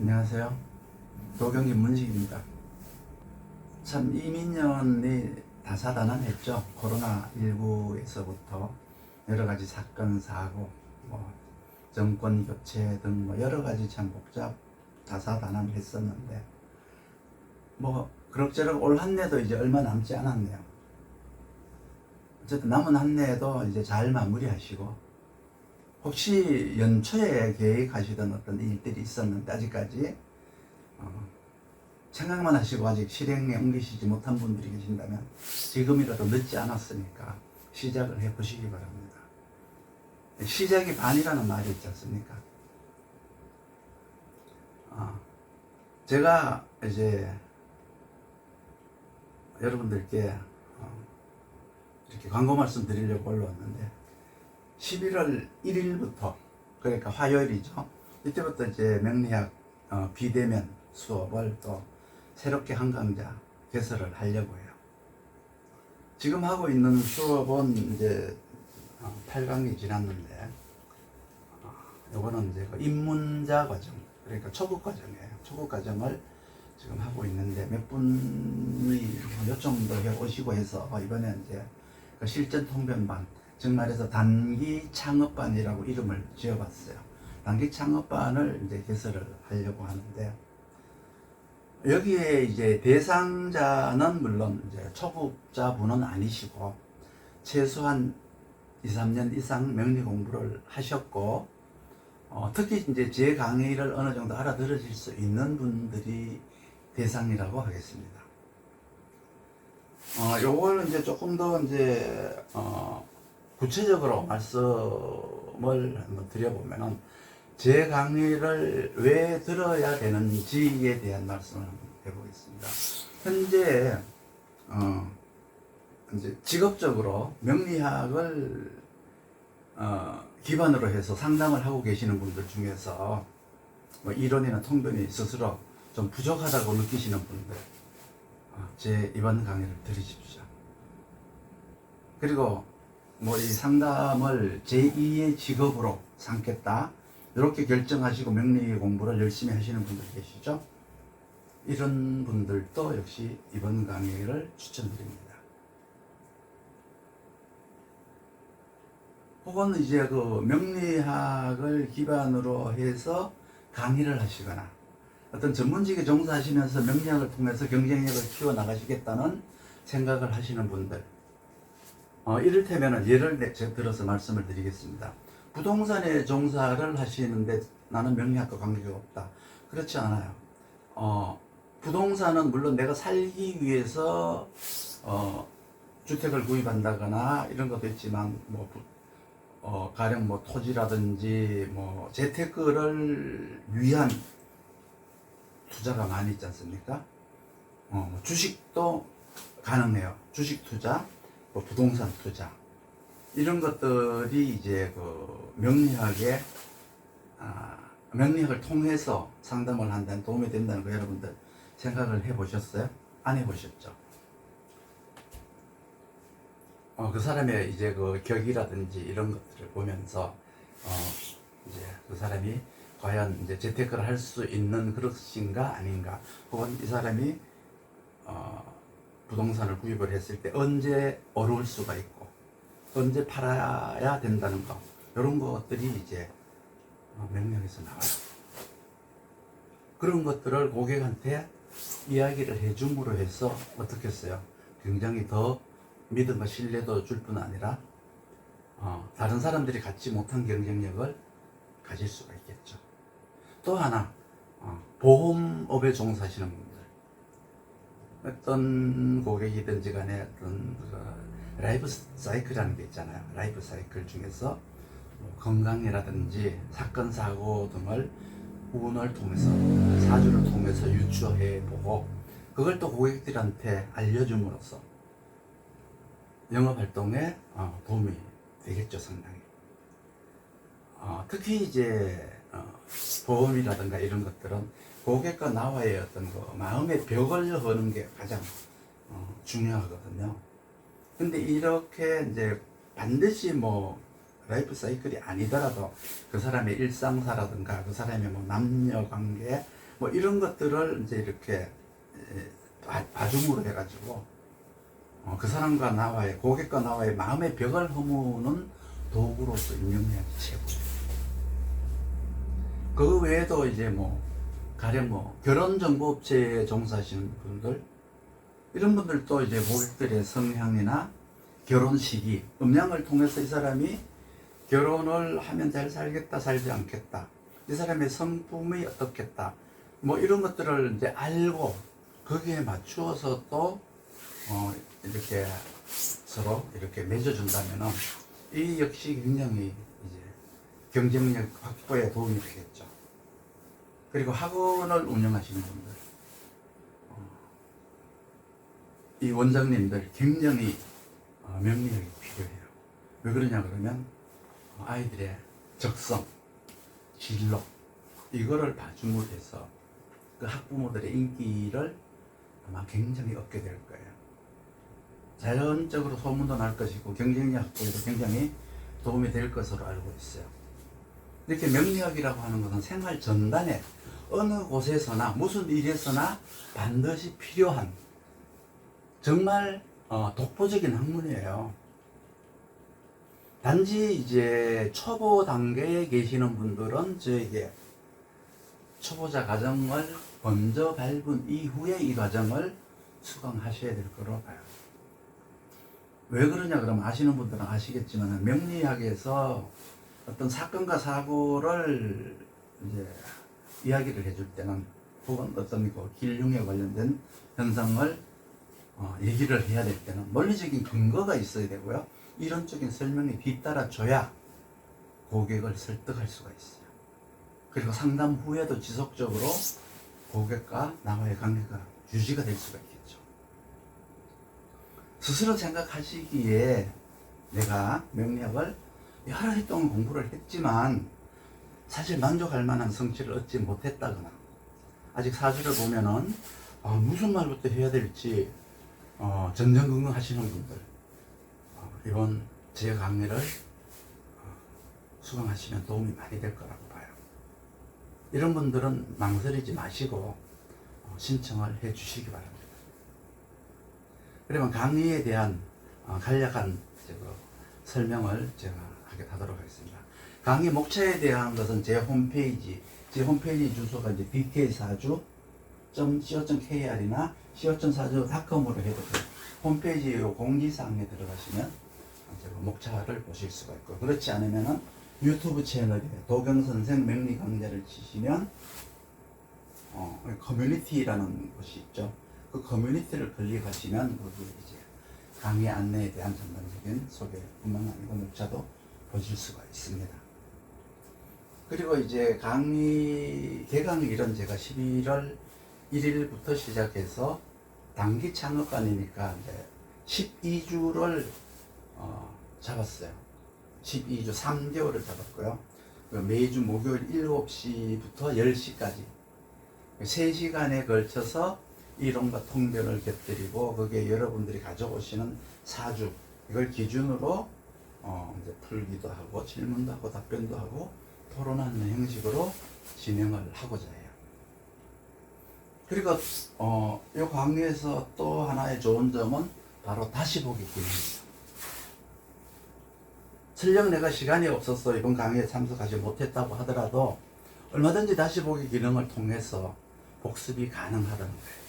안녕하세요. 도경기 문식입니다. 참 이민년이 다사다난했죠. 코로나19에서부터 여러 가지 사건, 사고, 정권 교체 등 여러 가지 참 다사다난했었는데 그럭저럭 올 한 해도 이제 얼마 남지 않았네요. 어쨌든 남은 한 해도 이제 잘 마무리하시고, 혹시 연초에 계획하시던 어떤 일들이 있었는데 아직까지 생각만 하시고 아직 실행에 옮기시지 못한 분들이 계신다면 지금이라도 늦지 않았으니까 시작을 해보시기 바랍니다. 시작이 반이라는 말이 있지 않습니까? 제가 이제 여러분들께 이렇게 광고 말씀 드리려고 올라왔는데, 11월 1일부터, 그러니까 화요일이죠. 이때부터 이제 명리학 비대면 수업을 또 새롭게 한 강좌 개설을 하려고 해요. 지금 하고 있는 수업은 이제 8강이 지났는데, 요거는 이제 입문자 과정, 그러니까 초급 과정이에요. 초급 과정을 지금 하고 있는데, 몇 분이 요청도 오시고 해서 이번에 이제 실전 통변반, 즉 말해서 단기 창업반이라고 이름을 지어봤어요. 단기 창업반을 이제 개설을 하려고 하는데, 여기에 이제 대상자는 물론 이제 초급자분은 아니시고 최소한 2, 3년 이상 명리 공부를 하셨고, 특히 이제 제 강의를 어느 정도 알아들으실 수 있는 분들이 대상이라고 하겠습니다. 요걸 이제 조금 더 이제 구체적으로 말씀을 한번 드려보면은, 제 강의를 왜 들어야 되는지에 대한 말씀을 한번 해보겠습니다. 현재 이제 직업적으로 명리학을 기반으로 해서 상담을 하고 계시는 분들 중에서 이론이나 통변이 스스로 좀 부족하다고 느끼시는 분들, 제 이번 강의를 들으십시오. 그리고 이 상담을 제2의 직업으로 삼겠다, 이렇게 결정하시고 명리 공부를 열심히 하시는 분들 계시죠? 이런 분들도 역시 이번 강의를 추천드립니다. 혹은 이제 명리학을 기반으로 해서 강의를 하시거나 어떤 전문직에 종사하시면서 명리학을 통해서 경쟁력을 키워나가시겠다는 생각을 하시는 분들, 이를테면 예를 들어서 말씀을 드리겠습니다. 부동산에 종사를 하시는데 나는 명리학과 관계가 없다. 그렇지 않아요. 부동산은 물론 내가 살기 위해서 주택을 구입한다거나 이런 것도 있지만, 가령 토지라든지 재테크를 위한 투자가 많이 있지 않습니까? 주식도 가능해요. 주식 투자, 부동산 투자, 이런 것들이 이제 명리학을 통해서 상담을 한다는, 도움이 된다는 거 여러분들 생각을 해보셨어요? 안 해보셨죠? 그 사람의 이제 격이라든지 이런 것들을 보면서 이제 그 사람이 과연 이제 재테크를 할 수 있는 그릇인가 아닌가, 혹은 이 사람이 부동산을 구입을 했을 때 언제 어려울 수가 있고 언제 팔아야 된다는 거, 이런 것들이 이제 명령에서 나와요. 그런 것들을 고객한테 이야기를 해줌으로 해서 어떻게 했어요? 굉장히 더 믿음과 신뢰도 줄 뿐 아니라 다른 사람들이 갖지 못한 경쟁력을 가질 수가 있겠죠. 또 하나, 보험업에 종사하시는 분들, 어떤 고객이든지 간에 어떤 라이프 사이클이라는 게 있잖아요. 라이프 사이클 중에서 건강이라든지 사건 사고 등을 운을 통해서, 사주를 통해서 유추해 보고, 그걸 또 고객들한테 알려줌으로써 영업 활동에 도움이 되겠죠, 상당히. 특히 이제 보험이라든가 이런 것들은 고객과 나와의 어떤 마음의 벽을 허는 게 가장 중요하거든요. 근데 이렇게 이제 반드시 라이프 사이클이 아니더라도 그 사람의 일상사라든가 그 사람의 남녀 관계, 뭐 이런 것들을 이제 이렇게 바중으로 해가지고 그 사람과 나와의, 고객과 나와의 마음의 벽을 허무는 도구로서 임명력이 최고예요. 그 외에도 이제 가령 결혼정보업체에 종사하시는 분들, 이런 분들도 이제 고객들의 성향이나 결혼 시기, 음양을 통해서 이 사람이 결혼을 하면 잘 살겠다, 살지 않겠다, 이 사람의 성품이 어떻겠다, 이런 것들을 이제 알고 거기에 맞추어서 또 이렇게 서로 이렇게 맺어준다면은 이 역시 굉장히 이제 경쟁력 확보에 도움이 되겠죠. 그리고 학원을 운영하시는 분들, 이 원장님들 굉장히 명리력이 필요해요. 왜 그러냐 그러면 아이들의 적성, 진로 이거를 바중으로 해서 그 학부모들의 인기를 아마 굉장히 얻게 될 거예요. 자연적으로 소문도 날 것이고 경쟁력 확보에도 굉장히 도움이 될 것으로 알고 있어요. 이렇게 명리학이라고 하는 것은 생활 전반에 어느 곳에서나 무슨 일에서나 반드시 필요한 정말 독보적인 학문이에요. 단지 이제 초보 단계에 계시는 분들은 저에게 초보자 과정을 먼저 밟은 이후에 이 과정을 수강하셔야 될 거로 봐요. 왜 그러냐 그러면 아시는 분들은 아시겠지만 명리학에서 어떤 사건과 사고를 이제 이야기를 해줄 때는 혹은 어떤 길흉에 관련된 현상을 얘기를 해야 될 때는 논리적인 근거가 있어야 되고요. 이론적인 설명이 뒤따라줘야 고객을 설득할 수가 있어요. 그리고 상담 후에도 지속적으로 고객과 나와의 관계가 유지가 될 수가 있겠죠. 스스로 생각하시기에 내가 명리학을 여러 해 동안 공부를 했지만 사실 만족할 만한 성취를 얻지 못했다거나 아직 사주를 보면은 무슨 말부터 해야 될지 전전긍긍 하시는 분들, 이번 제 강의를 수강하시면 도움이 많이 될 거라고 봐요. 이런 분들은 망설이지 마시고 신청을 해 주시기 바랍니다. 그러면 강의에 대한 간략한 설명을 제가 하도록 하겠습니다. 강의 목차에 대한 것은 제 홈페이지 주소가 이제 bk4ju.co.kr이나 co.4ju.com으로 해도 돼요. 홈페이지 공지사항에 들어가시면 목차를 보실 수가 있고, 그렇지 않으면은 유튜브 채널에 도경선생 명리 강좌를 치시면 커뮤니티라는 곳이 있죠. 그 커뮤니티를 클릭하시면 거기 이제 강의 안내에 대한 전반적인 소개뿐만 아니고 목차도 보실 수가 있습니다. 그리고 이제 강의 개강일은 제가 11월 1일부터 시작해서 단기 창업반이니까 이제 12주를 잡았어요. 12주 3개월을 잡았고요. 매주 목요일 7시부터 10시까지 3시간에 걸쳐서 이론과 통변을 곁들이고 거기에 여러분들이 가져오시는 사주 이걸 기준으로 이제 풀기도 하고 질문도 하고 답변도 하고 토론하는 형식으로 진행을 하고자 해요. 그리고 이 강의에서 또 하나의 좋은 점은 바로 다시 보기 기능입니다. 설령 내가 시간이 없어서 이번 강의에 참석하지 못했다고 하더라도 얼마든지 다시 보기 기능을 통해서 복습이 가능하다는 거예요.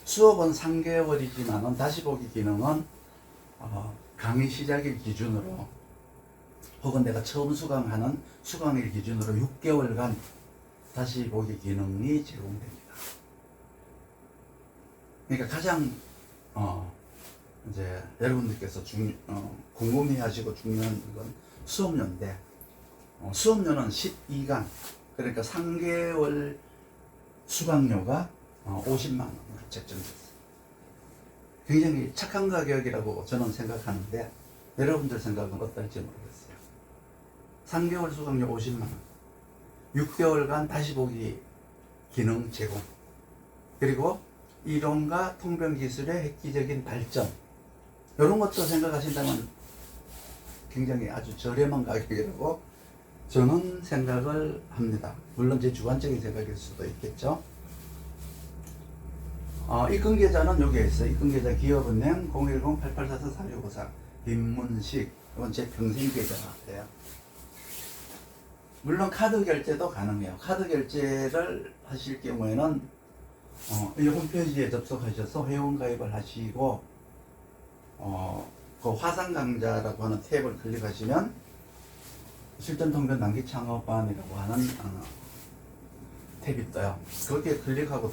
수업은 3개월이지만 다시 보기 기능은 강의 시작일 기준으로 혹은 내가 처음 수강하는 수강일 기준으로 6개월간 다시 보기 기능이 제공됩니다. 그러니까 가장 이제 여러분들께서 궁금해하시고 중요한 건 수업료인데 수업료는 12강 그러니까 3개월 수강료가 50만 원으로 책정됐어요. 굉장히 착한 가격이라고 저는 생각하는데 여러분들 생각은 어떨지 모르겠어요. 3개월 수강료 50만 원, 6개월간 다시 보기 기능 제공, 그리고 이론과 통변 기술의 획기적인 발전, 이런 것도 생각하신다면 굉장히 아주 저렴한 가격이라고 저는 생각을 합니다. 물론 제 주관적인 생각일 수도 있겠죠. 입금 계좌는 여기에 있어요. 입금 계좌 기업은행 010-8844-4654 김문식. 이건 제 평생 계좌예요. 물론 카드 결제도 가능해요. 카드 결제를 하실 경우에는 이 홈페이지에 접속하셔서 회원 가입을 하시고 그 화상 강좌라고 하는 탭을 클릭하시면 실전통변 단기 창업반이라고 하는 탭이 떠요. 거기에 클릭하고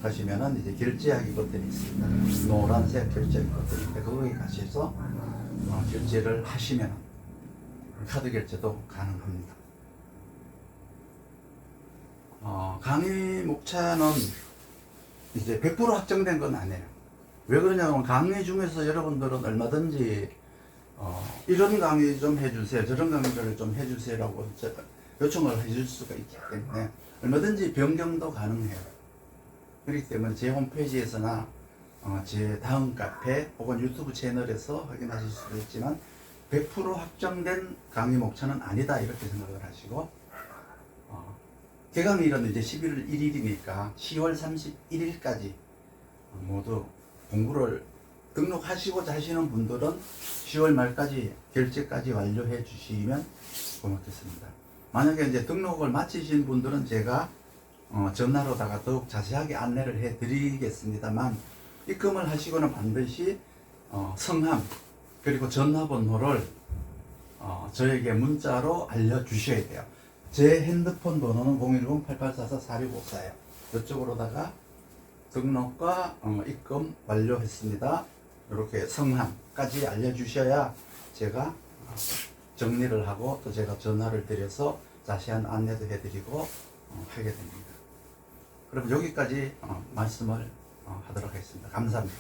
가시면은 이제 결제하기 버튼이 있습니다. 노란색 결제하기 버튼인데 거기에 가셔서 결제를 하시면 카드 결제도 가능합니다. 강의 목차는 이제 100% 확정된 건 아니에요. 왜 그러냐면 강의 중에서 여러분들은 얼마든지 이런 강의 좀 해주세요, 저런 강의를 좀 해주세요라고 요청을 해줄 수가 있기 때문에 얼마든지 변경도 가능해요. 그렇기 때문에 제 홈페이지에서나 제 다음 카페 혹은 유튜브 채널에서 확인하실 수도 있지만 100% 확정된 강의 목차는 아니다 이렇게 생각을 하시고 개강일은 이제 11월 1일이니까 10월 31일까지 모두 공부를 등록하시고자 하시는 분들은 10월 말까지 결제까지 완료해 주시면 고맙겠습니다. 만약에 이제 등록을 마치신 분들은 제가 전화로다가 더욱 자세하게 안내를 해 드리겠습니다만 입금을 하시고는 반드시 성함 그리고 전화번호를 저에게 문자로 알려주셔야 돼요. 제 핸드폰 번호는 010-8844-4654예요. 이쪽으로다가 등록과 입금 완료했습니다. 이렇게 성함까지 알려주셔야 제가 정리를 하고 또 제가 전화를 드려서 자세한 안내도 해드리고 하게 됩니다. 그럼 여기까지 말씀을 하도록 하겠습니다. 감사합니다.